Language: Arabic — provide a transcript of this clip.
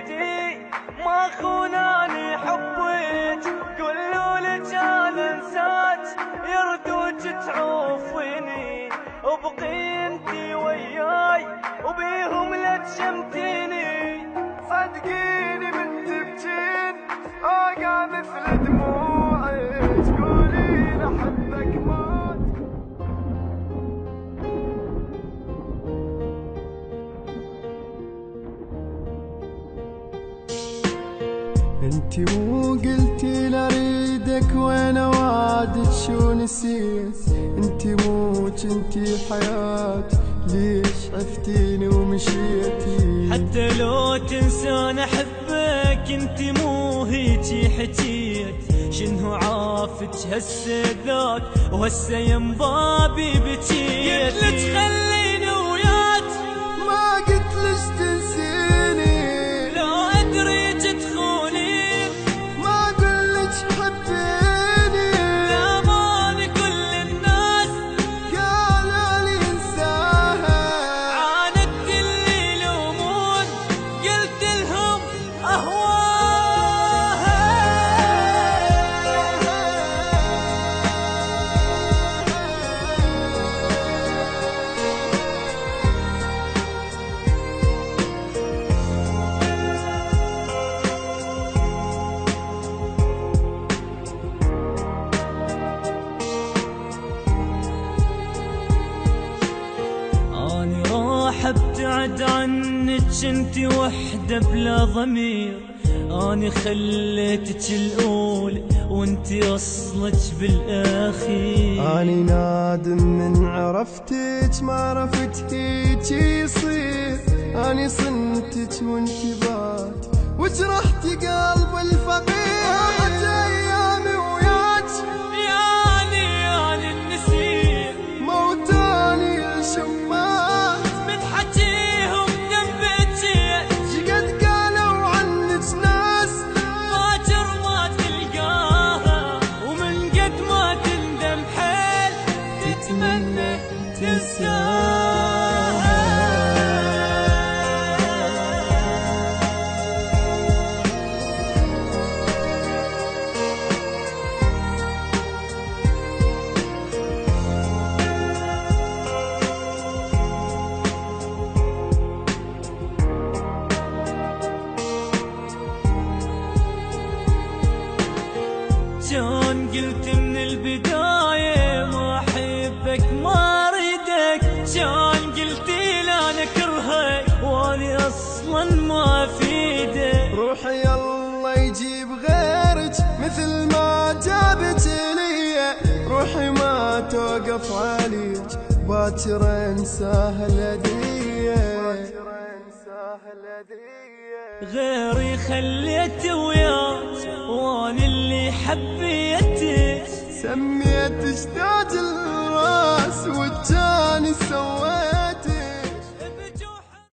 بيتي ما خوناني حبك، قولوا لك انا انساك يردوك تعوفيني، وبقي انتي وياي وبيهم لا تشمتيني. صدقيني من تبكين اوقع مثل دموعك، تقولين احبك موت. انتي مو قلتي لاريدك وانا وعدك شو نسيت، انتي مو كنتي حياتي ليش عفتيني ومشيتي. حتى لو تنسان احبك انتي مو هيجي حكيت، شنو عافك هسه ذاك وهسه ينبابي بكيت. قلت خليني وياك ما قلتلش تنسيني، لا ادريك تخونين ما قلتش حبيني، لأمان كل الناس قالوا لي انساها. عاندت اللي يلومون قلت لهم اهواها. اني راح ابتعد عنك انتي وحدة بلا ضمير، اني خليتك الاولى وانتي اصلك بالاخير. اني نادم من عرفتك ما عرفت هيجي يصير، اني صنتك وانتي بات وجرحتي قلب الفقير. راحت ايامي وياك يعني النسيم موتاني الشمات، من حكيهم دنبتي شقد قالوا عنك ناس باكر ما تلقاها، ومن قد ما تندم حيل تتمنى تنساها. كان قلت من البداية ما أحبك ما أريدك، كان قلتي لا نكرهك واني أصلا ما أفيدك. روحي الله يجيب غيرك مثل ما جابت لي، روحي ما توقف عليك باكر انساها الهدية. غيري خليت وياك واني اللي حبيتك، سميت تاج الراس والجاني سويت